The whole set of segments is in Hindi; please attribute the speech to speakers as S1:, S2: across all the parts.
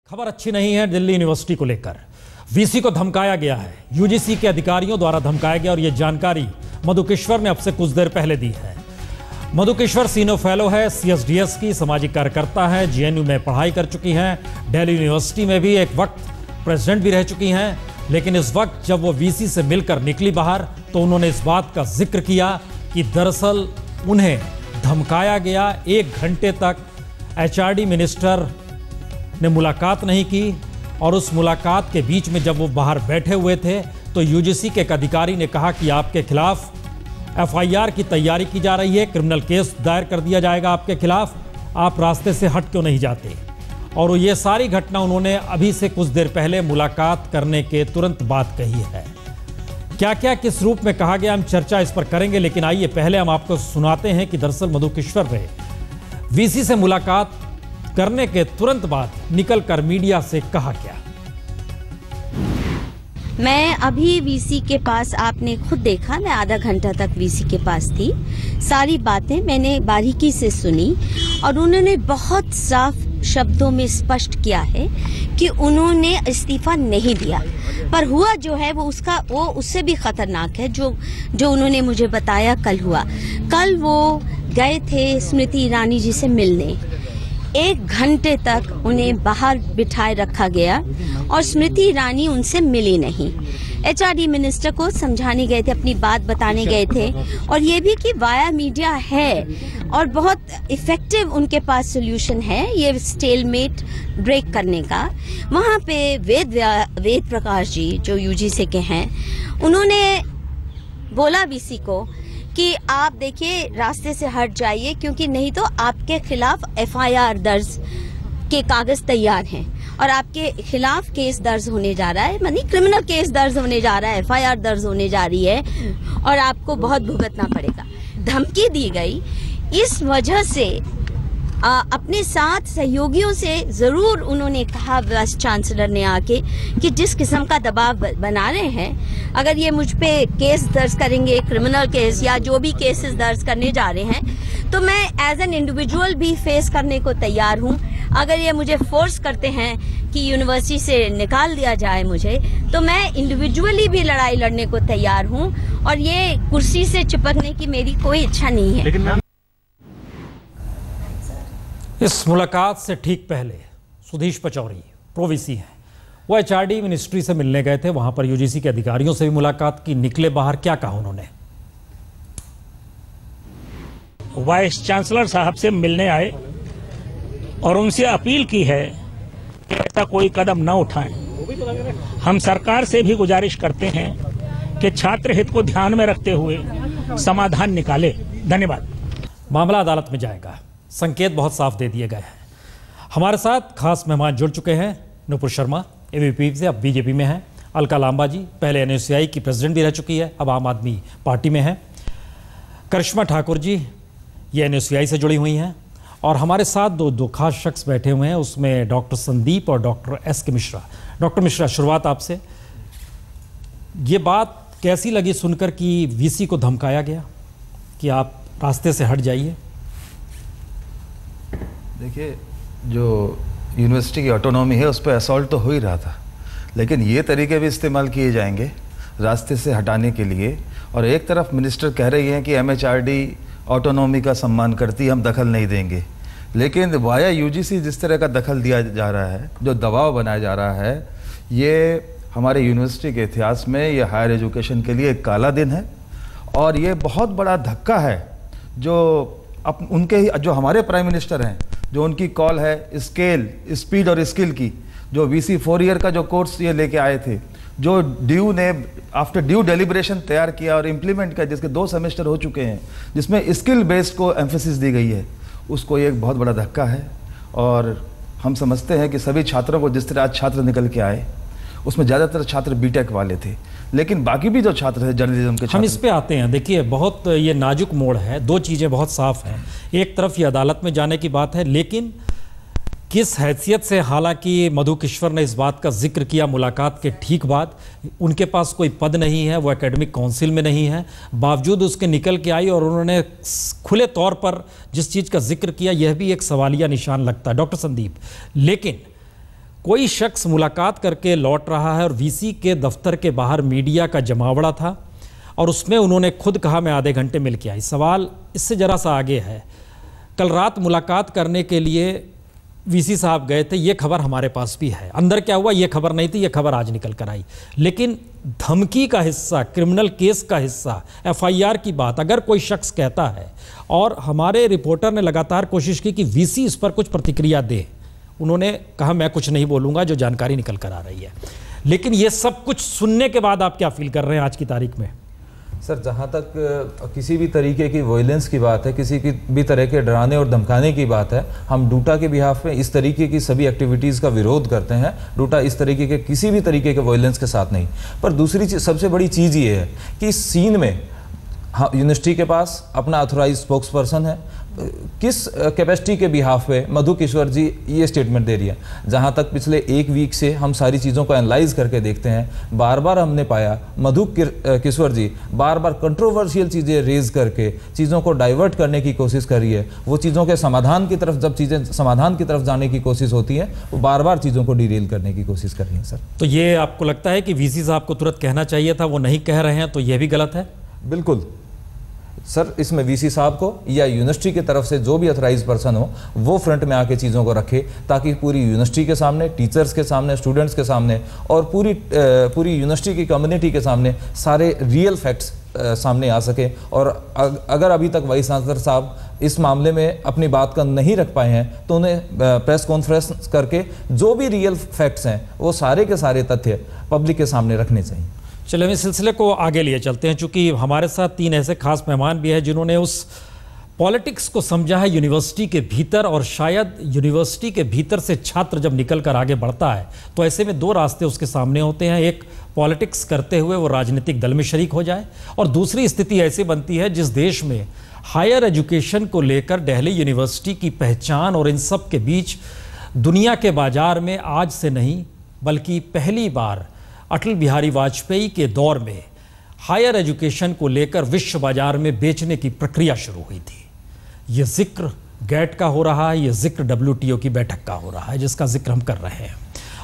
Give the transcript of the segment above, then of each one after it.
S1: खबर अच्छी नहीं है दिल्ली यूनिवर्सिटी को लेकर। वीसी को धमकाया गया है, यूजीसी के अधिकारियों द्वारा धमकाया गया और यह जानकारी मधुकेश्वर ने अब से कुछ देर पहले दी है। मधुकेश्वर सीनियर फेलो है, सीएसडीएस की सामाजिक कार्यकर्ता है, जेएनयू में पढ़ाई कर चुकी हैं, दिल्ली यूनिवर्सिटी में भी एक वक्त प्रेसिडेंट भी रह चुकी हैं। लेकिन इस वक्त जब वो वीसी से मिलकर निकली बाहर तो उन्होंने इस बात का जिक्र किया कि दरअसल उन्हें धमकाया गया। 1 घंटे तक एचआरडी मिनिस्टर ने मुलाकात नहीं की और उस मुलाकात के बीच में जब वो बाहर बैठे हुए थे तो यूजीसी के एक अधिकारी ने कहा कि आपके खिलाफ एफआईआर की तैयारी की जा रही है, क्रिमिनल केस दायर कर दिया जाएगा आपके खिलाफ, आप रास्ते से हट क्यों नहीं जाते। और ये सारी घटना उन्होंने अभी से कुछ देर पहले मुलाकात करने के तुरंत बाद कही है। क्या क्या किस रूप में कहा गया, हम चर्चा इस पर करेंगे, लेकिन आइए पहले हम आपको सुनाते हैं कि दरअसल मधुकेश्वर ने वीसी से मुलाकात करने के तुरंत बाद निकलकर मीडिया से कहा क्या।
S2: मैं अभी वीसी के पास, आपने खुद देखा, मैं आधा घंटा तक वीसी के पास थी। सारी बातें मैंने बारीकी से सुनी और उन्होंने बहुत साफ शब्दों में स्पष्ट किया है कि उन्होंने इस्तीफा नहीं दिया, पर हुआ जो है वो उससे भी खतरनाक है जो उन्होंने मुझे बताया कल हुआ। कल वो गए थे स्मृति ईरानी जी से मिलने, 1 घंटे तक उन्हें बाहर बिठाए रखा गया और स्मृति ईरानी उनसे मिली नहीं। एचआरडी मिनिस्टर को समझाने गए थे, अपनी बात बताने गए थे और ये भी कि वाया मीडिया है और बहुत इफेक्टिव उनके पास सोल्यूशन है ये स्टेलमेट ब्रेक करने का। वहाँ पे वेद प्रकाश जी जो यूजीसी के हैं, उन्होंने बोला वीसी को कि आप देखिए रास्ते से हट जाइए, क्योंकि नहीं तो आपके खिलाफ एफआईआर दर्ज के कागज तैयार हैं और आपके खिलाफ केस दर्ज होने जा रहा है, मानी क्रिमिनल केस दर्ज होने जा रहा है, एफआईआर दर्ज होने जा रही है और आपको बहुत भुगतना पड़ेगा। धमकी दी गई। इस वजह से अपने साथ सहयोगियों से जरूर उन्होंने कहा, वाइस चांसलर ने आके, कि जिस किस्म का दबाव बना रहे हैं, अगर ये मुझ पे केस दर्ज करेंगे, क्रिमिनल केस या जो भी केसेस दर्ज करने जा रहे हैं, तो मैं एज एन इंडिविजुअल भी फेस करने को तैयार हूँ। अगर ये मुझे फोर्स करते हैं कि यूनिवर्सिटी से निकाल दिया जाए मुझे, तो मैं इंडिविजुअली भी लड़ाई लड़ने को तैयार हूँ और ये कुर्सी से चिपकने की मेरी कोई इच्छा नहीं है।
S1: लेकिन इस मुलाकात से ठीक पहले सुधीश पचौरी प्रोवीसी हैं, वो एचआरडी मिनिस्ट्री से मिलने गए थे, वहां पर यूजीसी के अधिकारियों से भी मुलाकात की। निकले बाहर क्या कहा उन्होंने।
S3: वाइस चांसलर साहब से मिलने आए और उनसे अपील की है कि ऐसा कोई कदम न उठाएं। हम सरकार से भी गुजारिश करते हैं कि छात्र हित को ध्यान में रखते हुए समाधान निकाले। धन्यवाद।
S1: मामला अदालत में जाएगा, संकेत बहुत साफ दे दिए गए हैं। हमारे साथ खास मेहमान जुड़ चुके हैं। नुपुर शर्मा एबीवीपी से, अब बीजेपी में हैं। अलका लांबा जी पहले एनएसयूआई की प्रेसिडेंट भी रह चुकी है, अब आम आदमी पार्टी में है। करिश्मा ठाकुर जी ये एनएसयूआई से जुड़ी हुई हैं। और हमारे साथ दो खास शख्स बैठे हुए हैं, उसमें डॉक्टर संदीप और doctor SK Mishra. Doctor Mishra, शुरुआत आपसे। ये बात कैसी लगी सुनकर कि वीसी को धमकाया गया कि आप रास्ते से हट जाइए।
S4: देखिए, जो यूनिवर्सिटी की ऑटोनॉमी है उस पर असॉल्ट तो हो ही रहा था, लेकिन ये तरीके भी इस्तेमाल किए जाएंगे रास्ते से हटाने के लिए। और एक तरफ मिनिस्टर कह रही हैं कि एमएचआरडी ऑटोनॉमी का सम्मान करती, हम दखल नहीं देंगे, लेकिन वाया यूजीसी जिस तरह का दखल दिया जा रहा है, जो दबाव बनाया जा रहा है, ये हमारे यूनिवर्सिटी के इतिहास में, ये हायर एजुकेशन के लिए एक काला दिन है और ये बहुत बड़ा धक्का है। जो हमारे प्राइम मिनिस्टर हैं, जो उनकी कॉल है स्केल, स्पीड और स्किल की, जो वीसी 4 ईयर का जो कोर्स ये लेके आए थे, जो ड्यू ने आफ्टर ड्यू डेलिब्रेशन तैयार किया और इम्प्लीमेंट किया, जिसके 2 सेमेस्टर हो चुके हैं, जिसमें स्किल बेस्ड को एम्फेसिस दी गई है, उसको ये एक बहुत बड़ा धक्का है। और हम समझते हैं कि सभी छात्रों को, जिस तरह आज छात्र निकल के आए, उसमें ज़्यादातर छात्र बीटेक वाले थे, लेकिन बाकी भी जो छात्र हैं जर्नलिज्म के छात्र।
S1: हम इस पे आते हैं। देखिए, बहुत ये नाजुक मोड़ है, 2 चीज़ें बहुत साफ हैं। एक तरफ ये अदालत में जाने की बात है, लेकिन किस हैसियत से, हालांकि मधुकेश्वर ने इस बात का जिक्र किया मुलाकात के ठीक बाद, उनके पास कोई पद नहीं है, वो एकेडमिक काउंसिल में नहीं है, बावजूद उसके निकल के आई और उन्होंने खुले तौर पर जिस चीज़ का जिक्र किया, यह भी एक सवालिया निशान लगता है। डॉक्टर संदीप, लेकिन कोई शख्स मुलाकात करके लौट रहा है और वीसी के दफ्तर के बाहर मीडिया का जमावड़ा था और उसमें उन्होंने खुद कहा मैं आधे घंटे मिल के आई। सवाल इससे ज़रा सा आगे है। कल रात मुलाकात करने के लिए वीसी साहब गए थे, ये खबर हमारे पास भी है। अंदर क्या हुआ ये खबर नहीं थी, ये खबर आज निकल कर आई। लेकिन धमकी का हिस्सा, क्रिमिनल केस का हिस्सा, एफआईआर की बात अगर कोई शख्स कहता है, और हमारे रिपोर्टर ने लगातार कोशिश की कि वीसी इस पर कुछ प्रतिक्रिया दे, उन्होंने कहा मैं कुछ नहीं बोलूँगा, जो जानकारी निकल कर आ रही है। लेकिन ये सब कुछ सुनने के बाद आप क्या फील कर रहे हैं आज की तारीख में?
S5: सर, जहाँ तक किसी भी तरीके की वॉयलेंस की बात है, किसी की भी तरह के डराने और धमकाने की बात है, हम डूटा के बिहाफ में इस तरीके की सभी एक्टिविटीज़ का विरोध करते हैं। डूटा इस तरीके के किसी भी तरीके के वॉयलेंस के साथ नहीं। पर दूसरी चीज़, सबसे बड़ी चीज़ ये है कि इस सीन में यूनिवर्सिटी के पास अपना ऑथोराइज स्पोक्स पर्सन है। किस कैपेसिटी के बिहाफ पे मधु किश्वर जी ये स्टेटमेंट दे रही है? जहाँ तक पिछले एक वीक से हम सारी चीज़ों को एनालाइज करके देखते हैं, बार बार हमने पाया मधु किश्वर जी बार बार कंट्रोवर्शियल चीज़ें रेज करके चीज़ों को डाइवर्ट करने की कोशिश कर रही है। वो चीज़ों के समाधान की तरफ, जब चीज़ें समाधान की तरफ जाने की कोशिश होती है, वो बार बार चीज़ों को डिरेल करने की कोशिश कर रही है। सर,
S1: तो ये आपको लगता है कि वीसी साहब को तुरंत कहना चाहिए था, वो नहीं कह रहे हैं, तो ये भी गलत है?
S5: बिल्कुल सर, इसमें वीसी साहब को या यूनिवर्सिटी की तरफ से जो भी अथराइज पर्सन हो वो फ्रंट में आके चीज़ों को रखे, ताकि पूरी यूनिवर्सिटी के सामने, टीचर्स के सामने, स्टूडेंट्स के सामने और पूरी यूनिवर्सिटी की कम्युनिटी के सामने सारे रियल फैक्ट्स सामने आ सके। और अगर अभी तक वाइस चांसलर साहब इस मामले में अपनी बात का नहीं रख पाए हैं, तो उन्हें प्रेस कॉन्फ्रेंस करके जो भी रियल फैक्ट्स हैं वो सारे के सारे तथ्य पब्लिक के सामने रखने चाहिए।
S1: चलिए हम इस सिलसिले को आगे लिए चलते हैं, चूंकि हमारे साथ 3 ऐसे खास मेहमान भी हैं जिन्होंने उस पॉलिटिक्स को समझा है यूनिवर्सिटी के भीतर, और शायद यूनिवर्सिटी के भीतर से छात्र जब निकल कर आगे बढ़ता है तो ऐसे में 2 रास्ते उसके सामने होते हैं। एक, पॉलिटिक्स करते हुए वो राजनीतिक दल में शरीक हो जाए, और दूसरी स्थिति ऐसी बनती है जिस देश में हायर एजुकेशन को लेकर दिल्ली यूनिवर्सिटी की पहचान और इन सब के बीच दुनिया के बाजार में आज से नहीं बल्कि पहली बार अटल बिहारी वाजपेयी के दौर में हायर एजुकेशन को लेकर विश्व बाजार में बेचने की प्रक्रिया शुरू हुई थी। ये जिक्र गेट का हो रहा है, ये जिक्र WTO की बैठक का हो रहा है जिसका जिक्र हम कर रहे हैं,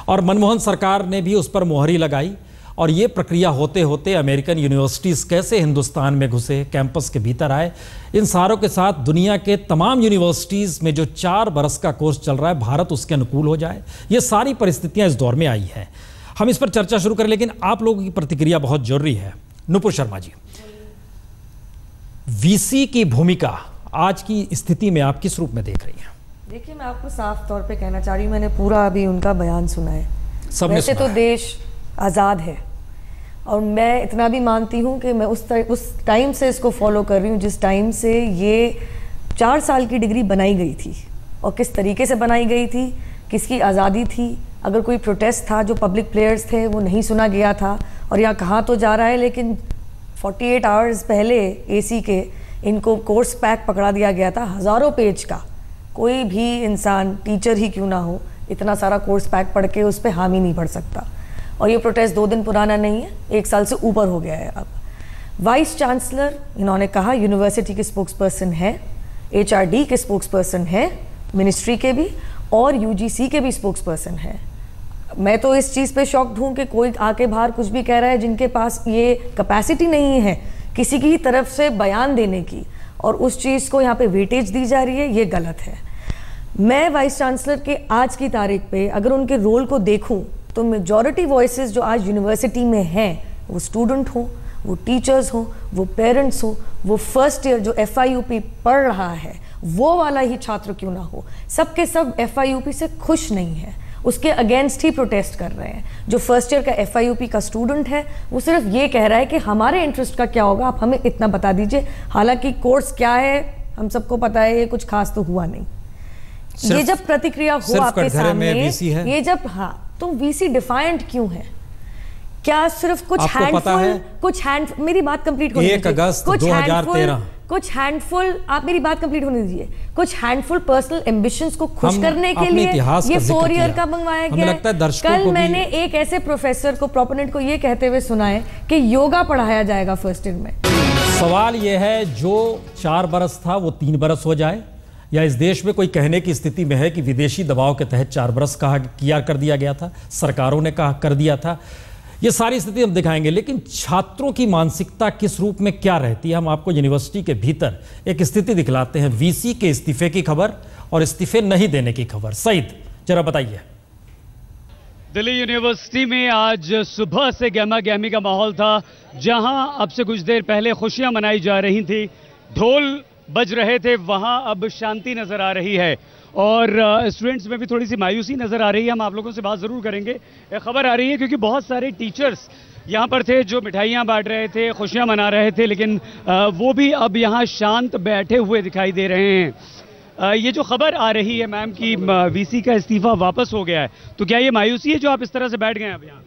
S1: और मनमोहन सरकार ने भी उस पर मुहरी लगाई। और ये प्रक्रिया होते होते अमेरिकन यूनिवर्सिटीज़ कैसे हिंदुस्तान में घुसे, कैंपस के भीतर आए, इन सारों के साथ दुनिया के तमाम यूनिवर्सिटीज़ में जो 4 बरस का कोर्स चल रहा है, भारत उसके अनुकूल हो जाए, ये सारी परिस्थितियाँ इस दौर में आई हैं। हम इस पर चर्चा शुरू करें, लेकिन आप लोगों की प्रतिक्रिया बहुत जरूरी है। नुपुर शर्मा जी, वीसी की भूमिका आज की स्थिति में आप किस रूप में देख रही हैं?
S6: देखिए, मैं आपको साफ तौर पे कहना चाह रही हूँ, मैंने पूरा अभी उनका बयान सुना है।
S1: वैसे
S6: तो देश आज़ाद है, और मैं इतना भी मानती हूँ कि मैं उस टाइम से इसको फॉलो कर रही हूँ जिस टाइम से ये 4 साल की डिग्री बनाई गई थी, और किस तरीके से बनाई गई थी, किसकी आज़ादी थी। अगर कोई प्रोटेस्ट था, जो पब्लिक प्लेयर्स थे, वो नहीं सुना गया था, और यहाँ कहा तो जा रहा है, लेकिन 48 आवर्स पहले AC के इनको कोर्स पैक पकड़ा दिया गया था, हज़ारों पेज का। कोई भी इंसान, टीचर ही क्यों ना हो, इतना सारा कोर्स पैक पढ़ के उस पर हामी नहीं पड़ सकता। और ये प्रोटेस्ट 2 दिन पुराना नहीं है, 1 साल से ऊपर हो गया है। अब वाइस चांसलर, इन्होंने कहा, यूनिवर्सिटी के स्पोक्स पर्सन है, HRD के स्पोक्स पर्सन है, मिनिस्ट्री के भी, और UGC के भी स्पोक्स पर्सन है। मैं तो इस चीज़ पे शॉक्ड हूँ कि कोई आके बाहर कुछ भी कह रहा है जिनके पास ये कैपेसिटी नहीं है किसी की तरफ से बयान देने की, और उस चीज़ को यहाँ पे वेटेज दी जा रही है, ये गलत है। मैं वाइस चांसलर के आज की तारीख पे अगर उनके रोल को देखूँ तो मेजॉरिटी वॉइसेस जो आज यूनिवर्सिटी में हैं, वो स्टूडेंट हो, वो टीचर्स हो, वो पेरेंट्स हो, वो फर्स्ट ईयर जो FIUP पढ़ रहा है वो वाला ही छात्र क्यों ना हो, सबके सब FIUP से खुश नहीं है, उसके अगेंस्ट ही प्रोटेस्ट कर रहे हैं। जो फर्स्ट ईयर का FIUP का स्टूडेंट है वो सिर्फ ये कह रहा है कि हमारे इंटरेस्ट का क्या होगा, आप हमें इतना बता दीजिए। हालांकि कोर्स क्या है हम सबको पता है, ये कुछ खास तो हुआ नहीं। ये जब प्रतिक्रिया हो आपके सामने, ये जब, हाँ, तो VC डिफाइंट क्यों है? क्या सिर्फ कुछ हैंडफुल, मेरी बात कंप्लीट होने दीजिए।
S1: 1 अगस्त 2013
S6: कुछ हैंडफुल, आप मेरी बात कंप्लीट होने दीजिए। कुछ हैंडफुल पर्सनल एम्बिशंस को खुश करने के लिए ये 4 ईयर का मंगवाया गया है। कल मैंने एक ऐसे प्रोफेसर को, प्रोपोनेंट को ये कहते हुए सुना है कि योगा पढ़ाया जाएगा फर्स्ट ईयर में।
S1: सवाल ये है, जो 4 बरस था वो 3 बरस हो जाए, या इस देश में कोई कहने की स्थिति में है कि विदेशी दबाव के तहत 4 बरस कर दिया गया था, सरकारों ने कर दिया था? ये सारी स्थिति हम दिखाएंगे, लेकिन छात्रों की मानसिकता किस रूप में क्या रहती है, हम आपको यूनिवर्सिटी के भीतर एक स्थिति दिखलाते हैं। वीसी के इस्तीफे की खबर और इस्तीफे नहीं देने की खबर। सईद, जरा बताइए।
S7: दिल्ली यूनिवर्सिटी में आज सुबह से गहमा गहमी का माहौल था, जहां अब से कुछ देर पहले खुशियां मनाई जा रही थी, ढोल बज रहे थे, वहां अब शांति नजर आ रही है और स्टूडेंट्स में भी थोड़ी सी मायूसी नजर आ रही है। हम आप लोगों से बात जरूर करेंगे। एक खबर आ रही है क्योंकि बहुत सारे टीचर्स यहाँ पर थे जो मिठाइयाँ बांट रहे थे, खुशियाँ मना रहे थे, लेकिन वो भी अब यहाँ शांत बैठे हुए दिखाई दे रहे हैं। ये जो खबर आ रही है मैम कि वीसी का इस्तीफा वापस हो गया है, तो क्या ये मायूसी है जो आप इस तरह से बैठ गए हैं अब यहाँ?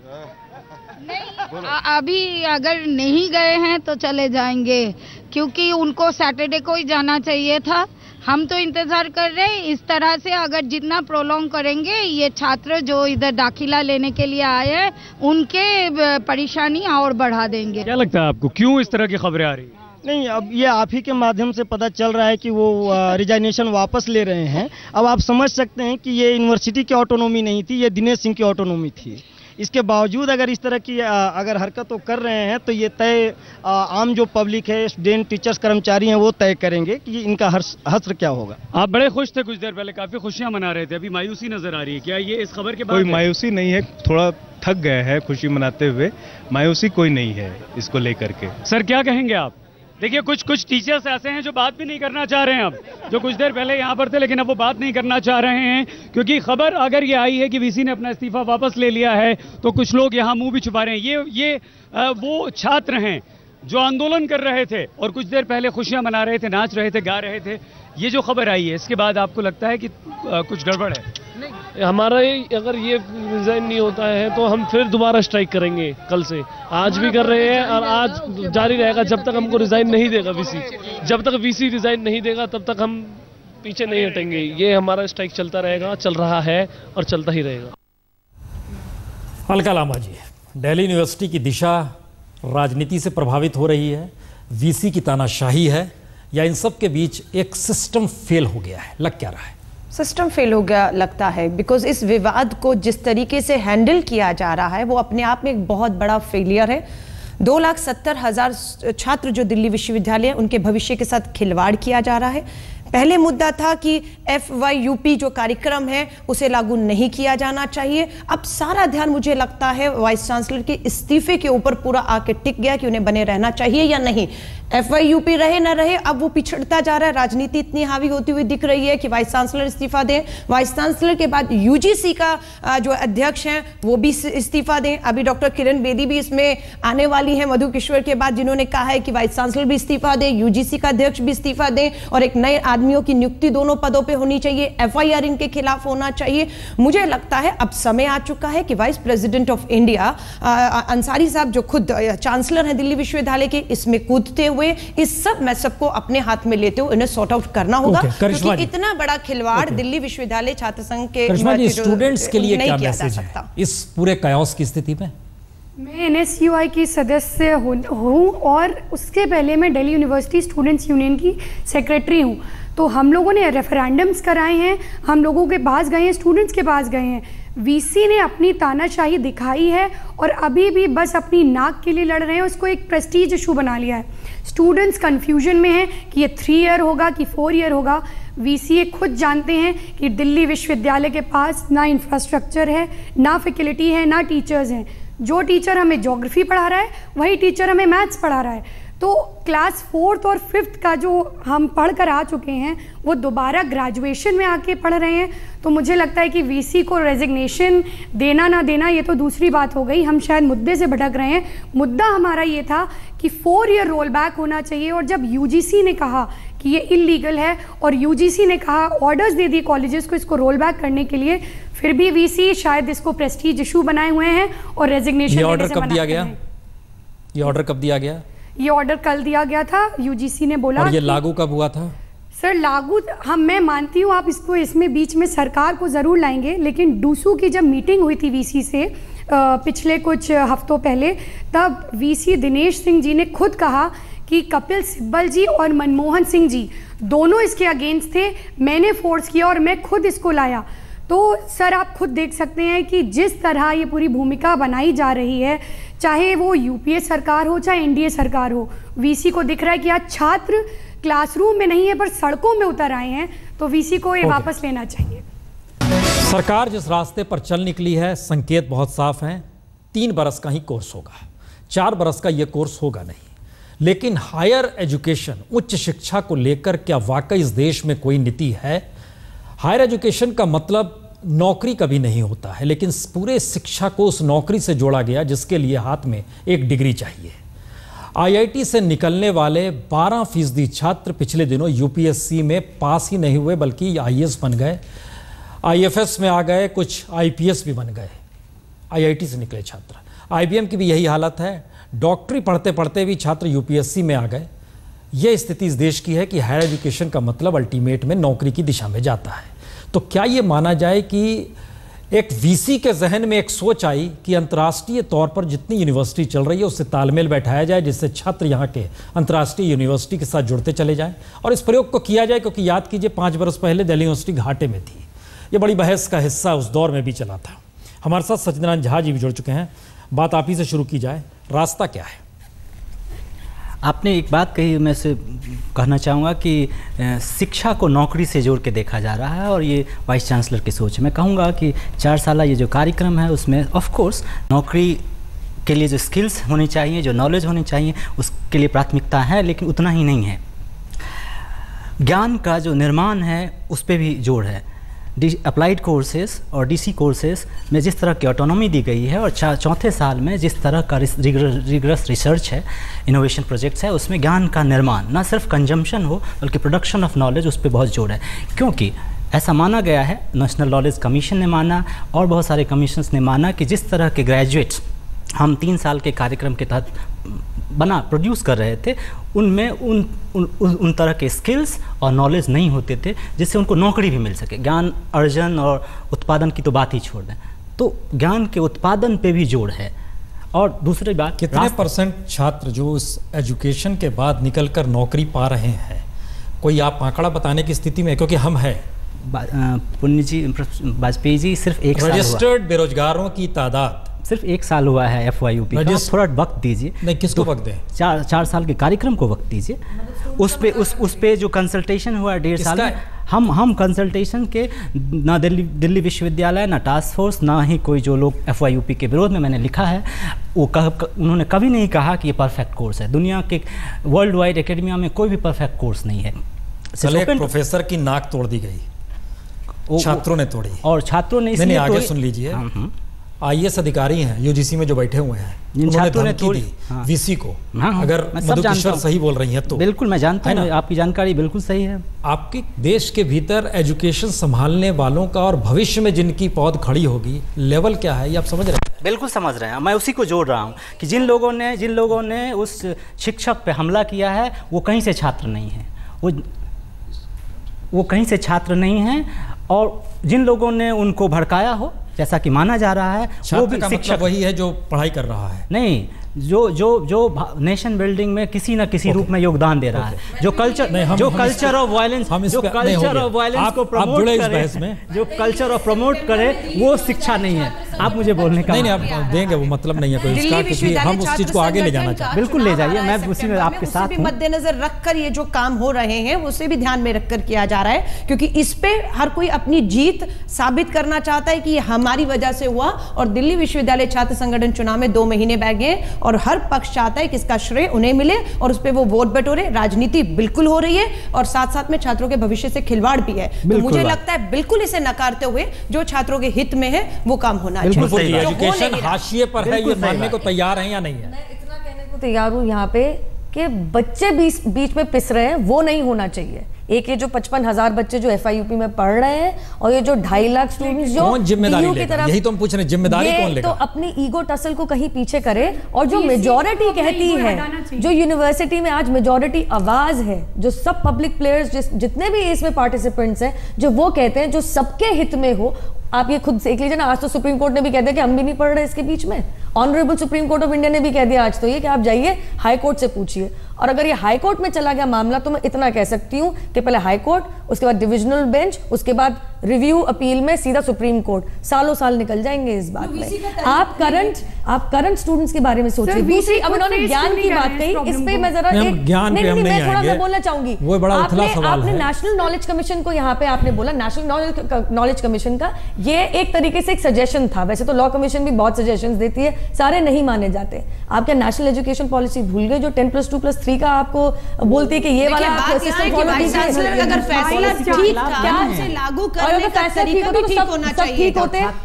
S8: नहीं, अभी अगर नहीं गए हैं तो चले जाएंगे, क्योंकि उनको सैटरडे को ही जाना चाहिए था। हम तो इंतजार कर रहे हैं। इस तरह से अगर जितना प्रोलॉन्ग करेंगे, ये छात्र जो इधर दाखिला लेने के लिए आए हैं उनके परेशानी और बढ़ा देंगे।
S7: क्या लगता है आपको, क्यों इस तरह की खबरें आ रही हैं?
S9: नहीं, अब ये आप ही के माध्यम से पता चल रहा है कि वो रिजाइनेशन वापस ले रहे हैं। अब आप समझ सकते हैं कि ये यूनिवर्सिटी की ऑटोनॉमी नहीं थी, ये दिनेश सिंह की ऑटोनॉमी थी। इसके बावजूद अगर इस तरह की अगर हरकत वो कर रहे हैं तो ये तय आम जो पब्लिक है, स्टूडेंट, टीचर्स, कर्मचारी हैं, वो तय करेंगे कि इनका हश्र क्या होगा।
S7: आप बड़े खुश थे कुछ देर पहले, काफी खुशियां मना रहे थे, अभी मायूसी नजर आ रही है, क्या ये इस खबर के बाद?
S10: कोई मायूसी नहीं है, थोड़ा थक गए हैं खुशी मनाते हुए, मायूसी कोई नहीं है इसको लेकर के।
S7: सर क्या कहेंगे आप? देखिए कुछ टीचर्स ऐसे हैं जो बात भी नहीं करना चाह रहे हैं अब, जो कुछ देर पहले यहाँ पर थे लेकिन अब वो बात नहीं करना चाह रहे हैं, क्योंकि खबर अगर ये आई है कि वीसी ने अपना इस्तीफा वापस ले लिया है तो कुछ लोग यहाँ मुंह भी छुपा रहे हैं। ये वो छात्र हैं जो आंदोलन कर रहे थे और कुछ देर पहले खुशियां मना रहे थे, नाच रहे थे, गा रहे थे। ये जो खबर आई है इसके बाद आपको लगता है कि कुछ गड़बड़ है?
S11: नहीं, हमारा अगर ये रिजाइन नहीं होता है तो हम फिर दोबारा स्ट्राइक करेंगे कल से। आज भी कर रहे हैं और आज जारी रहेगा जब तक हमको रिजाइन नहीं देगा वीसी। जब तक वीसी रिजाइन नहीं देगा तब तक हम पीछे नहीं हटेंगे। ये हमारा स्ट्राइक चलता रहेगा, चल रहा है और चलता ही रहेगा।
S1: अलका लांबा जी, दिल्ली यूनिवर्सिटी की दिशा राजनीति से प्रभावित हो रही है, वीसी की तानाशाही है, या इन सब के बीच एक सिस्टम फेल हो गया है? लग क्या रहा है?
S12: सिस्टम फेल हो गया लगता है, बिकॉज इस विवाद को जिस तरीके से हैंडल किया जा रहा है वो अपने आप में एक बहुत बड़ा फेलियर है। 2,70,000 छात्र जो दिल्ली विश्वविद्यालय उनके भविष्य के साथ खिलवाड़ किया जा रहा है। पहले मुद्दा था कि FYUP जो कार्यक्रम है उसे लागू नहीं किया जाना चाहिए। अब सारा ध्यान मुझे लगता है वाइस चांसलर के इस्तीफे के ऊपर पूरा आके टिक गया कि उन्हें बने रहना चाहिए या नहीं। FYUP रहे ना रहे, अब वो पिछड़ता जा रहा है। राजनीति इतनी हावी होती हुई दिख रही है कि वाइस चांसलर इस्तीफा दें, वाइस चांसलर के बाद UGC का जो अध्यक्ष हैं वो भी इस्तीफा दें। अभी डॉक्टर किरण बेदी भी इसमें आने वाली है मधु किश्वर के बाद, जिन्होंने कहा है कि वाइस चांसलर भी इस्तीफा दें, UGC का अध्यक्ष भी इस्तीफा दें और एक नए आदमियों की नियुक्ति दोनों पदों पे होनी चाहिए। FIR इनके खिलाफ होना चाहिए। मुझे लगता है अब समय आ चुका है कि vice president of India Ansari साहब जो खुद चांसलर हैं दिल्ली विश्वविद्यालय के, इसमें कूदते हुए इस सब मैसअप को अपने हाथ में लेते हुए इन्हें सॉर्ट आउट करना होगा, क्योंकि इतना बड़ा खिलवाड़ दिल्ली विश्वविद्यालय छात्र संघ के
S1: स्टूडेंट्स के लिए क्या मैसेज है इस पूरे कायोस की स्थिति में?
S13: मैं NSUI की सदस्य हूँ और उसके पहले मैं दिल्ली यूनिवर्सिटी स्टूडेंट्स यूनियन की सेक्रेटरी हूँ। तो हम लोगों ने रेफरेंडम्स कराए हैं, हम लोगों के पास गए हैं, स्टूडेंट्स के पास गए हैं। वीसी ने अपनी तानाशाही दिखाई है और अभी भी बस अपनी नाक के लिए लड़ रहे हैं, उसको एक प्रेस्टीज इशू बना लिया है। स्टूडेंट्स कन्फ्यूजन में हैं कि ये 3 ईयर होगा कि 4 ईयर होगा। वीसी खुद जानते हैं कि दिल्ली विश्वविद्यालय के पास ना इंफ्रास्ट्रक्चर है, ना फैकल्टी है, ना टीचर्स हैं। जो टीचर हमें ज्योग्राफी पढ़ा रहा है वही टीचर हमें मैथ्स पढ़ा रहा है। तो क्लास 4th और 5th का जो हम पढ़ कर आ चुके हैं वो दोबारा ग्रेजुएशन में आके पढ़ रहे हैं। तो मुझे लगता है कि वीसी को रेजिग्नेशन देना ना देना ये तो दूसरी बात हो गई, हम शायद मुद्दे से भटक रहे हैं। मुद्दा हमारा ये था कि 4 ईयर रोल बैक होना चाहिए, और जब UGC ने कहा कि ये इलीगल है और UGC ने कहा ऑर्डर्स दे दिए कॉलेजेस को इसको रोल बैक करने के लिए, फिर भी वीसी शायद इसको प्रेस्टीज इशू बनाए हुए हैं और रेजिग्नेशन।
S1: ये ऑर्डर कब दिया गया? ये ऑर्डर कब दिया गया?
S13: ये ऑर्डर कल दिया गया था, UGC ने बोला।
S1: और ये लागू कब हुआ था?
S13: सर लागू मैं मानती हूँ आप इसको इसमें बीच में सरकार को ज़रूर लाएंगे, लेकिन डूसू की जब मीटिंग हुई थी वीसी से पिछले कुछ हफ्तों पहले, तब वीसी दिनेश सिंह जी ने खुद कहा कि कपिल सिब्बल जी और मनमोहन सिंह जी दोनों इसके अगेंस्ट थे। मैंने फोर्स किया और मैं खुद इसको लाया। तो सर आप खुद देख सकते हैं कि जिस तरह ये पूरी भूमिका बनाई जा रही है, चाहे वो यूपीए सरकार हो चाहे एनडीए सरकार हो, वीसी को दिख रहा है कि आज छात्र क्लासरूम में नहीं है पर सड़कों में उतर आए हैं, तो वीसी को ये वापस लेना चाहिए।
S1: सरकार जिस रास्ते पर चल निकली है, संकेत बहुत साफ हैं। 3 बरस का ही कोर्स होगा, 4 बरस का ये कोर्स होगा नहीं। लेकिन हायर एजुकेशन, उच्च शिक्षा को लेकर क्या वाकई इस देश में कोई नीति है? हायर एजुकेशन का मतलब नौकरी कभी नहीं होता है, लेकिन पूरे शिक्षा को उस नौकरी से जोड़ा गया जिसके लिए हाथ में एक डिग्री चाहिए। आईआईटी से निकलने वाले 12% छात्र पिछले दिनों यूपीएससी में पास ही नहीं हुए बल्कि आईएएस बन गए, आईएफएस में आ गए, कुछ आईपीएस भी बन गए। आईआईटी से निकले छात्र। आईबीएम की भी यही हालत है, डॉक्टरी पढ़ते पढ़ते भी छात्र यूपीएससी में आ गए। यह स्थिति इस देश की है कि हायर एजुकेशन का मतलब अल्टीमेट में नौकरी की दिशा में जाता है। तो क्या ये माना जाए कि एक वीसी के जहन में एक सोच आई कि अंतर्राष्ट्रीय तौर पर जितनी यूनिवर्सिटी चल रही है उससे तालमेल बैठाया जाए, जिससे छात्र यहाँ के अंतर्राष्ट्रीय यूनिवर्सिटी के साथ जुड़ते चले जाएं, और इस प्रयोग को किया जाए क्योंकि याद कीजिए 5 बरस पहले दिल्ली यूनिवर्सिटी घाटे में थी। ये बड़ी बहस का हिस्सा उस दौर में भी चला था। हमारे साथ सचिंद्रनाथ झा जी भी जुड़ चुके हैं। बात आप ही से शुरू की जाए, रास्ता क्या है?
S14: आपने एक बात कही, मैं से कहना चाहूँगा कि शिक्षा को नौकरी से जोड़ के देखा जा रहा है और ये वाइस चांसलर की सोच है। मैं कहूँगा कि 4 साल ये जो कार्यक्रम है उसमें ऑफ कोर्स नौकरी के लिए जो स्किल्स होनी चाहिए, जो नॉलेज होनी चाहिए, उसके लिए प्राथमिकता है, लेकिन उतना ही नहीं है। ज्ञान का जो निर्माण है उस पर भी जोर है। अप्लाइड कोर्सेज और डीसी कोर्सेज में जिस तरह की ऑटोनॉमी दी गई है और 4थे साल में जिस तरह का रिगरस रिसर्च है, इनोवेशन प्रोजेक्ट्स है, उसमें ज्ञान का निर्माण, ना सिर्फ कंजम्पशन हो बल्कि प्रोडक्शन ऑफ नॉलेज, उस पर बहुत जोर है। क्योंकि ऐसा माना गया है, नेशनल नॉलेज कमीशन ने माना और बहुत सारे कमीशंस ने माना कि जिस तरह के ग्रेजुएट्स हम 3 साल के कार्यक्रम के तहत प्रोड्यूस कर रहे थे, उनमें उन तरह के स्किल्स और नॉलेज नहीं होते थे जिससे उनको नौकरी भी मिल सके। ज्ञान अर्जन और उत्पादन की तो बात ही छोड़ दें, तो ज्ञान के उत्पादन पे भी जोड़ है। और दूसरी बात,
S1: कितने % छात्र जो इस एजुकेशन के बाद निकलकर नौकरी पा रहे हैं, कोई आप आंकड़ा बताने की स्थिति में? क्योंकि हम हैं
S14: पुण्य जी, वाजपेयी जी, सिर्फ 1 साल
S1: रजिस्टर्ड बेरोजगारों की तादाद
S14: सिर्फ 1 साल हुआ है FYUP का। थोड़ा वक्त दीजिए।
S1: नहीं, किसको वक्त दें?
S14: 4 साल के कार्यक्रम को वक्त दीजिए। उस पे जो कंसल्टेशन हुआ है 1.5 साल में, हम कंसल्टेशन के ना दिल्ली विश्वविद्यालय, ना टास्क फोर्स, ना ही कोई जो लोग FYUP के विरोध में मैंने लिखा है, उन्होंने कभी नहीं कहा कि ये परफेक्ट कोर्स है। दुनिया के वर्ल्ड वाइड एकेडमिया में कोई भी परफेक्ट कोर्स नहीं है।
S1: प्रोफेसर की नाक तोड़ दी गई, छात्रों ने तोड़ी,
S14: और छात्रों ने इसलिए
S1: आगे सुन लीजिए, आईएएस अधिकारी हैं यूजीसी में जो बैठे हुए हैं, उन्होंने धमकी दी वीसी को। अगर मधुकिश्वर सही बोल रही हैं तो
S14: बिल्कुल मैं जानता हूं, आपकी जानकारी बिल्कुल सही है।
S1: आपके देश के भीतर एजुकेशन संभालने वालों का और भविष्य में जिनकी पौध खड़ी होगी, लेवल क्या है, ये आप समझ रहे हैं?
S14: बिल्कुल समझ रहे हैं। मैं उसी को जोड़ रहा हूँ कि जिन लोगों ने उस शिक्षक पे हमला किया है वो कहीं से छात्र नहीं है, वो कहीं से छात्र नहीं है, और जिन लोगों ने उनको भड़काया हो जैसा कि माना जा रहा है, वो भी
S1: शिक्षक वही है जो पढ़ाई कर रहा है।
S14: नहीं, जो नेशन बिल्डिंग में किसी न किसी रूप में योगदान दे रहा है, जो कल्चर ऑफ वायलेंस को प्रमोट करे, वो शिक्षा नहीं है। आप मुझे बोलने का
S1: नहीं, आप देंगे, वो मतलब नहीं है कोई इसका, क्योंकि हम उस चीज को आगे ले जाना चाहते हैं।
S14: बिल्कुल ले जाइए, मैं उसी में आपके साथ हूं।
S12: मद्देनजर रखकर ये जो काम हो रहे हैं उसे भी ध्यान में रखकर किया जा रहा है, क्योंकि इस पे हर कोई अपनी जीत साबित करना चाहता है कि ये हमारी वजह से हुआ। और दिल्ली विश्वविद्यालय छात्र संगठन चुनाव में 2 महीने बैठ गए और हर पक्ष चाहता है कि इसका श्रेय उन्हें मिले और उस पे वो वोट बटोरे। राजनीति बिल्कुल हो रही है और साथ साथ में छात्रों के भविष्य से खिलवाड़ भी है। तो मुझे लगता है बिल्कुल इसे नकारते हुए जो छात्रों के हित में है वो काम होना चाहिए।
S1: एजुकेशन हाशिए पर है, ये मानने को तैयार है या नहीं है?
S6: मैं इतना कहने को तैयार हूँ यहाँ पे कि बच्चे बीच में पिस रहे हैं, वो नहीं होना चाहिए। एक ये जो 55,000 बच्चे जो FIUP में पढ़ रहे हैं और ये जो 2.5 लाख स्टूडेंट्स जो
S1: जिम्मेदारी की तरफ, यही तो हम पूछ रहे हैं, जिम्मेदारी कौन लेगा?
S6: तो अपनी ईगो टसल को कहीं पीछे करे और जो मेजॉरिटी कहती है, जो यूनिवर्सिटी में आज मेजॉरिटी आवाज है, जो सब पब्लिक प्लेयर्स जितने भी इसमें पार्टिसिपेंट्स हैं, जो वो कहते हैं जो सबके हित में हो। आप ये खुद देख लीजिए ना, आज तो सुप्रीम कोर्ट ने भी कह दिया कि हम भी नहीं पढ़ रहे इसके बीच में। Honourable supreme court of India ने भी कह दिया आज तो ये कि आप जाइए हाई कोर्ट से पूछिए। और अगर ये हाई कोर्ट में चला गया मामला तो मैं इतना कह सकती हूँ कि पहले हाई कोर्ट, उसके बाद डिविजनल बेंच, उसके बाद रिव्यू अपील में सीधा सुप्रीम कोर्ट, सालों साल निकल जाएंगे इस बात में। आप करंट स्टूडेंट्स के बारे में सोचिए। दूसरी, अब उन्होंने ज्ञान की बात कही, इस पे मैं जरा मैं थोड़ा सा बोलना चाहूंगी।
S1: वो बड़ा उथला सवाल
S6: आपने नेशनल नॉलेज कमीशन को यहाँ पे आपने बोला, नेशनल नॉलेज कमीशन का ये एक तरीके से एक सजेशन था। वैसे तो लॉ कमीशन भी बहुत सजेशंस देती है, सारे नहीं माने जाते। आप क्या नेशनल एजुकेशन पॉलिसी भूल गए जो 10+2+3 का आपको बोलती है कि ये वाला सिस्टम फॉलो कीजिए?
S12: अगर फैसला ठीक था उसे लागू करने का तरीका भी ठीक होना चाहिए,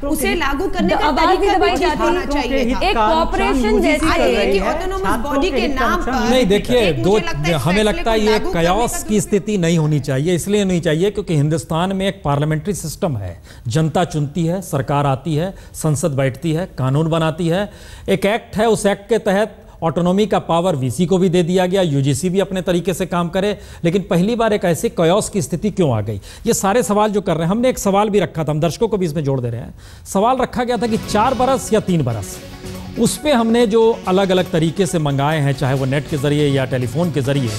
S12: उसे लागू करने का तरीका ठीक होना चाहिए।
S6: एक कॉर्पोरेशन जैसी
S12: ऑटोनोमस बॉडी के नाम पर
S1: नहीं, देखिए हमें लगता है ये कयास की स्थिति नहीं होनी चाहिए। इसलिए नहीं चाहिए क्योंकि हिंदुस्तान में एक पार्लियामेंट्री सिस्टम है, जनता चुनती है, सरकार आती है, संसद बैठती है, कानून बनाती है, एक एक्ट है, उस एक्ट के तहत ऑटोनॉमी का पावर वीसी को भी दे दिया गया, यूजीसी भी अपने तरीके से काम करे। लेकिन पहली बार एक ऐसे कयास की स्थिति क्यों आ गई? ये सारे सवाल जो कर रहे हैं, हमने एक सवाल भी रखा था, हम दर्शकों को भी इसमें जोड़ दे रहे हैं। सवाल रखा गया था कि 4 बरस या 3 बरस, उस पर हमने जो अलग अलग तरीके से मंगाए हैं, चाहे वो नेट के जरिए या टेलीफोन के जरिए,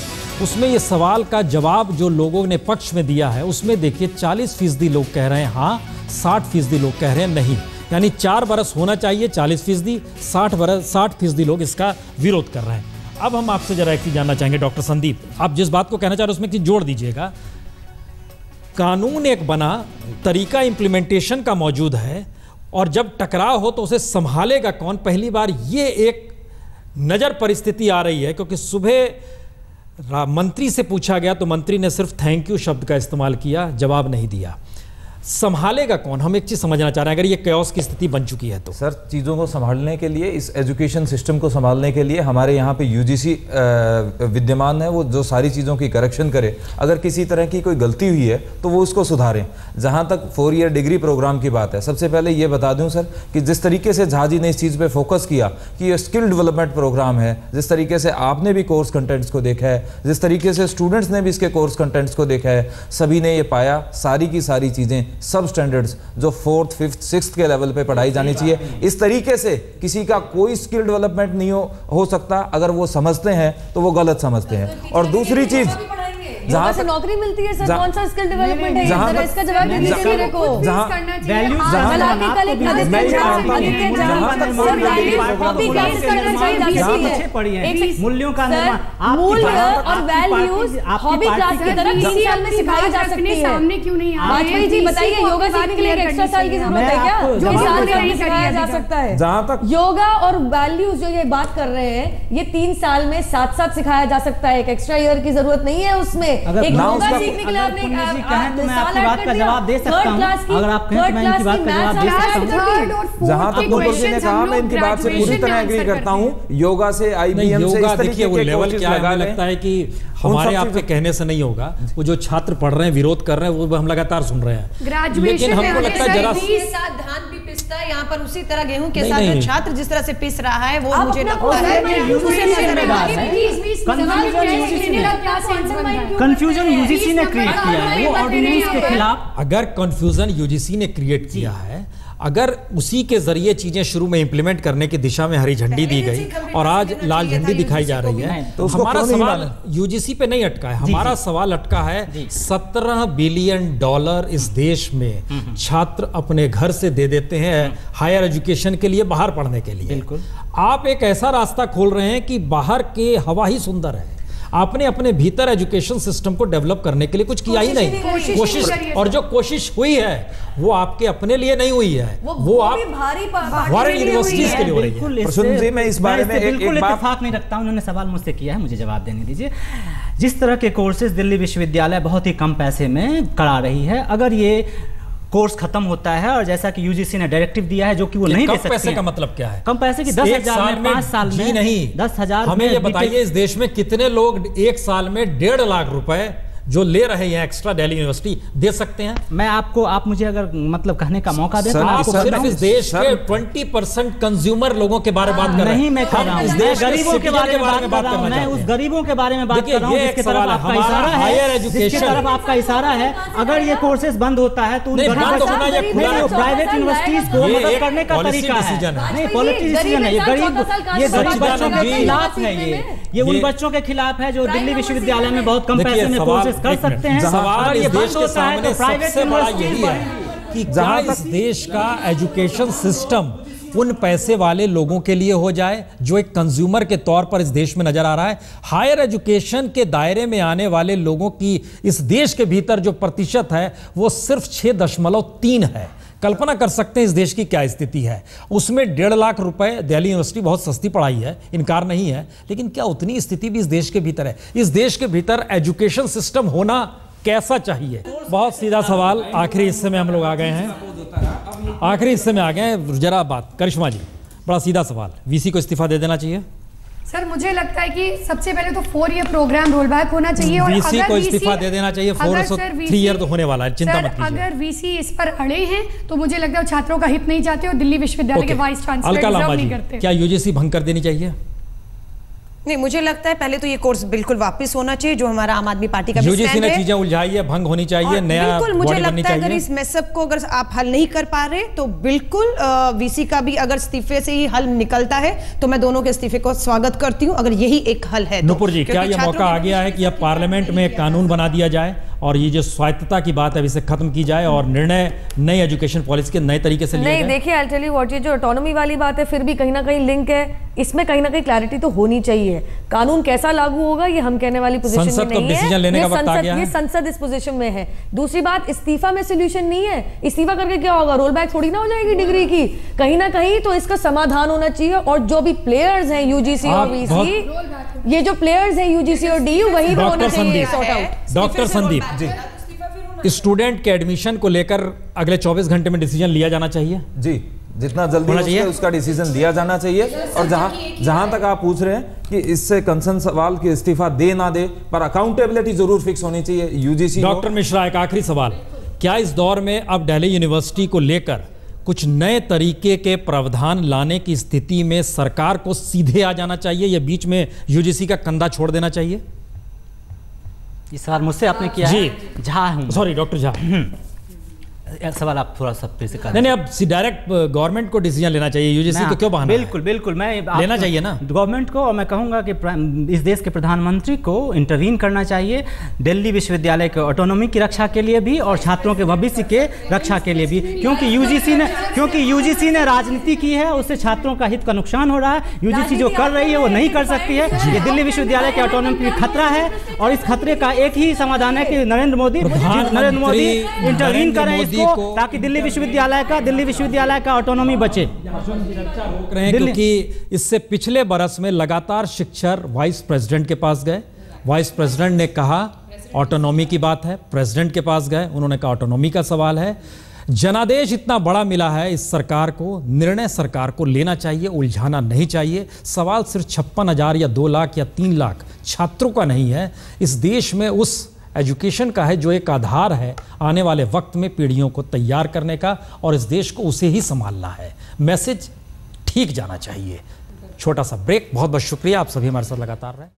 S1: उसमें ये सवाल का जवाब जो लोगों ने पक्ष में दिया है, उसमें देखिए 40% लोग कह रहे हैं हाँ, 60% लोग कह रहे हैं नहीं। यानी 4 बरस होना चाहिए 40%, 60% लोग इसका विरोध कर रहे हैं। अब हम आपसे जरा एक चीज जानना चाहेंगे डॉक्टर संदीप, आप जिस बात को कहना चाह रहे हैं उसमें एक जोड़ दीजिएगा। कानून एक बना, तरीका इंप्लीमेंटेशन का मौजूद है, और जब टकराव हो तो उसे संभालेगा कौन? पहली बार ये एक नजर परिस्थिति आ रही है, क्योंकि सुबह मंत्री से पूछा गया तो मंत्री ने सिर्फ थैंक यू शब्द का इस्तेमाल किया, जवाब नहीं दिया। संभालेगा कौन? हम एक चीज समझना चाह रहे हैं, अगर ये कयास की स्थिति बन चुकी है तो।
S5: सर, चीज़ों को संभालने के लिए, इस एजुकेशन सिस्टम को संभालने के लिए हमारे यहाँ पे यूजीसी विद्यमान है, वो जो सारी चीज़ों की करेक्शन करे। अगर किसी तरह की कोई गलती हुई है तो वो उसको सुधारें। जहाँ तक 4 ईयर डिग्री प्रोग्राम की बात है, सबसे पहले ये बता दूँ सर कि जिस तरीके से झा जी ने इस चीज़ पर फोकस किया कि ये स्किल डेवलपमेंट प्रोग्राम है, जिस तरीके से आपने भी कोर्स कंटेंट्स को देखा है, जिस तरीके से स्टूडेंट्स ने भी इसके कोर्स कंटेंट्स को देखा है, सभी ने ये पाया सारी की सारी चीज़ें सब स्टैंडर्ड्स जो 4th, 5th, 6th के लेवल पे पढ़ाई जानी चाहिए। इस तरीके से किसी का कोई स्किल डेवलपमेंट नहीं हो सकता। अगर वो समझते हैं तो वो गलत समझते हैं। और दूसरी चीज,
S6: जहाँ से नौकरी मिलती है सर, कौन सा स्किल डेवलपमेंट है? जरा इसका जवाब दीजिए मेरे को।
S14: मूल्यों का
S6: मूल्य और वैल्यूज हॉबी क्लास की तरह किसी साल में सिखाई जा सकती है।
S13: सामने क्यों नहीं आ रही?
S6: वाजपेयी जी बताइए, योगा सीखने के लिए एक्स्ट्रा साल की जरूरत है क्या? जो कि साल में सिखाया जा सकता है।
S5: जहाँ तक
S6: योगा और वैल्यूज जो ये बात कर रहे हैं, ये 3 साल में साथ सिखाया जा सकता है। एक एक्स्ट्रा ईयर की जरूरत नहीं है उसमें।
S14: अगर
S6: एक योगा सीखने के लिए आपने
S14: कहें तो मैं आपकी बात का जवाब दे सकता हूं। अगर आप कहें तो मैं इनकी बात का जवाब दे सकता हूं।
S5: जहां तक नुपुर जी ने कहा, मैं इनकी बात से पूरी तरह एग्री करता हूं। योगा से, आईबीएम से, इस तरीके के
S1: लेवल क्या है, लगता है कि हमारे आपके कहने से नहीं होगा। वो जो छात्र पढ़ रहे हैं, विरोध कर रहे हैं, वो हम लगातार सुन रहे हैं। लेकिन हमको लगता है जरा
S12: धान भी पिसता है यहाँ पर, उसी तरह गेहूं के साथ छात्र जिस तरह से पिस रहा है, वो मुझे लगता है
S14: कंफ्यूजन यूजीसी ने क्रिएट किया है, वो ऑर्डिनेंस के खिलाफ।
S1: अगर कंफ्यूजन यूजीसी ने क्रिएट किया है, अगर उसी के जरिए चीजें शुरू में इंप्लीमेंट करने की दिशा में हरी झंडी दी गई और आज लाल झंडी दिखाई जा रही है, तो हमारा सवाल यूजीसी पे नहीं अटका है। हमारा सवाल अटका है $17 बिलियन इस देश में छात्र अपने घर से दे देते हैं हायर एजुकेशन के लिए, बाहर पढ़ने के लिए। बिल्कुल, आप एक ऐसा रास्ता खोल रहे हैं कि बाहर के हवा ही सुंदर है। आपने अपने भीतर एजुकेशन सिस्टम को डेवलप करने के लिए कुछ किया ही नहीं। कोशिश, और जो कोशिश हुई है वो आपके अपने लिए नहीं हुई है, वो आप फॉरेन यूनिवर्सिटीज के लिए हो रही है।
S5: प्रसून जी, मैं इस बारे में एक बात
S14: इत्तेफाक नहीं रखता हूं। उन्होंने सवाल मुझसे किया है, मुझे जवाब देने दीजिए। जिस तरह के कोर्सेज दिल्ली विश्वविद्यालय बहुत ही कम पैसे में करा रही है, अगर ये कोर्स खत्म होता है और जैसा कि यूजीसी ने डायरेक्टिव दिया है जो कि वो नहीं दे सकते,
S1: पैसे का मतलब क्या है?
S14: कम पैसे की 10,000 में 5 साल में
S1: नहीं
S14: 10,000।
S1: हमें ये बताइए, इस देश में कितने लोग एक साल में 1.5 लाख रुपए जो ले रहे हैं एक्स्ट्रा दिल्ली यूनिवर्सिटी दे सकते हैं।
S14: मैं आपको, आप मुझे अगर मतलब कहने का मौका दें तो
S1: आपको सिर्फ इस देश के 20% कंज्यूमर लोगों के बारे में बात कर रहे हैं।
S14: नहीं, मैं कर रहा हूं, मैं गरीबों के बारे में बात कर रहा हूं, मैं उस गरीबों के बारे में बात कर रहा हूं जिसकी तरफ आपका इशारा है,
S1: हायर एजुकेशन
S14: जिसकी तरफ आपका इशारा है। अगर ये कोर्सेज बंद होता है तो उन प्राइवेट यूनिवर्सिटीज को मदद करने का तरीका है। नहीं, पॉलिटिक्स डिसीजन है, ये गरीब बच्चों के खिलाफ है। ये उन बच्चों के खिलाफ है जो दिल्ली विश्वविद्यालय में बहुत कम पैसे में कोर्सेज कर सकते हैं।
S1: सवाल इस देश के सामने सबसे बड़ा यही है कि क्या इस देश का एजुकेशन सिस्टम उन पैसे वाले लोगों के लिए हो जाए जो एक कंज्यूमर के तौर पर इस देश में नजर आ रहा है। हायर एजुकेशन के दायरे में आने वाले लोगों की इस देश के भीतर जो प्रतिशत है वो सिर्फ 6.3 है। कल्पना कर सकते हैं इस देश की क्या स्थिति है। उसमें 1.5 लाख रुपए, दिल्ली यूनिवर्सिटी बहुत सस्ती पढ़ाई है, इनकार नहीं है, लेकिन क्या उतनी स्थिति भी इस देश के भीतर है? इस देश के भीतर एजुकेशन सिस्टम होना कैसा चाहिए? बहुत सीधा सवाल, आखिरी हिस्से में हम लोग आ गए हैं, आखिरी हिस्से में आ गए हैं। जरा बात करिश्मा जी, बड़ा सीधा सवाल, वीसी को इस्तीफा दे देना चाहिए?
S13: सर मुझे लगता है कि सबसे पहले तो 4 ईयर प्रोग्राम रोल बैक होना चाहिए और
S1: वीसी को इस्तीफा दे देना चाहिए। 3 ईयर तो होने वाला है, चिंता मत कीजिए।
S13: अगर वीसी इस पर अड़े हैं तो मुझे लगता है छात्रों का हित नहीं चाहते और दिल्ली विश्वविद्यालय के वाइस चांसलर डिजर्व नहीं करते।
S1: क्या यूजीसी भंग कर देनी चाहिए?
S12: नहीं, मुझे लगता है पहले तो ये कोर्स बिल्कुल वापस होना चाहिए जो हमारा आम आदमी पार्टी का
S1: यूजीसी ने चीजें उलझाई है, भंग होनी चाहिए, नया
S12: बिल्कुल मुझे लगता है अगर इस मेसअप को अगर आप हल नहीं कर पा रहे तो बिल्कुल वीसी का भी अगर इस्तीफे से ही हल निकलता है तो मैं दोनों के इस्तीफे को स्वागत करती हूं, अगर यही एक हल है।
S1: नुपुर जी, क्या यह मौका आ गया है कि अब पार्लियामेंट में एक कानून बना दिया जाए और ये जो स्वायत्तता की बात है इसे खत्म की जाए और निर्णय नई एजुकेशन पॉलिसी के नए तरीके से लिया जाए?
S6: नहीं, देखिए आई टेल यू व्हाट, ये जो ऑटोनॉमी वाली बात है फिर भी कहीं ना कहीं लिंक है, इसमें कहीं ना कहीं क्लैरिटी तो होनी चाहिए। कानून कैसा लागू होगा ये हम कहने वाली पोजीशन में नहीं है, ये संसद इस पोजीशन में है। दूसरी बात, इस्तीफा में सोल्यूशन नहीं है। इस्तीफा करके क्या होगा? रोल बैक थोड़ी ना हो जाएगी डिग्री की, कहीं ना कहीं तो इसका समाधान होना चाहिए। और जो भी प्लेयर्स हैं यूजीसी और वीसी, ये जो प्लेयर्स हैं यूजीसी और डीयू, वही पे होना चाहिए sort out.
S1: Doctor Sandeep ji, student के एडमिशन को लेकर अगले 24 घंटे में डिसीजन लिया जाना चाहिए?
S5: जी, जितना जल्दी हो सके उसका डिसीजन लिया जाना चाहिए। और जहां तक आप पूछ रहे हैं कि इससे कंसर्न सवाल कि इस्तीफा दे ना दे, पर अकाउंटेबिलिटी जरूर फिक्स होनी चाहिए यूजीसी।
S1: डॉक्टर मिश्रा, एक आखिरी सवाल, क्या इस दौर में अब दिल्ली यूनिवर्सिटी को लेकर कुछ नए तरीके के प्रावधान लाने की स्थिति में सरकार को सीधे आ जाना चाहिए या बीच में यूजीसी का कंधा छोड़ देना चाहिए?
S14: इस सवाल मुझसे आपने किया
S1: जी,
S14: है? झा हूं,
S1: सॉरी डॉक्टर झा।
S14: सवाल आप थोड़ा सा फिर से कर।
S1: नहीं, अब डायरेक्ट गवर्नमेंट को डिसीजन लेना चाहिए, यूजीसी को क्यों बहाना?
S14: बिल्कुल मैं
S1: लेना चाहिए ना
S14: गवर्नमेंट को। और मैं कहूंगा कि इस देश के प्रधानमंत्री को इंटरवीन करना चाहिए दिल्ली विश्वविद्यालय के ऑटोनॉमी की रक्षा के लिए भी और छात्रों के भविष्य के रक्षा के लिए भी, क्योंकि यूजीसी ने राजनीति की है, उससे छात्रों का हित का नुकसान हो रहा है। यूजीसी जो कर रही है वो नहीं कर सकती है। ये दिल्ली विश्वविद्यालय के ऑटोनॉमी का खतरा है और इस खतरे का एक ही समाधान है कि नरेंद्र मोदी इंटरवीन करें ताकि दिल्ली विश्वविद्यालय का ऑटोनॉमी बचे।
S1: रोक रहे हैं क्योंकि इससे पिछले बरस में लगातार शिक्षक वाइस प्रेसिडेंट के पास गए, वाइस प्रेसिडेंट ने कहा ऑटोनॉमी की बात है, प्रेसिडेंट के पास गए, उन्होंने कहा ऑटोनॉमी का सवाल है। जनादेश इतना बड़ा मिला है इस सरकार को, निर्णय सरकार को लेना चाहिए, उलझाना नहीं चाहिए। सवाल सिर्फ 56,000 या 2 लाख या 3 लाख छात्रों का नहीं है, इस देश में उस एजुकेशन का है जो एक आधार है आने वाले वक्त में पीढ़ियों को तैयार करने का, और इस देश को उसे ही संभालना है। मैसेज ठीक जाना चाहिए। छोटा सा ब्रेक, बहुत बहुत शुक्रिया, आप सभी हमारे साथ लगातार रहे।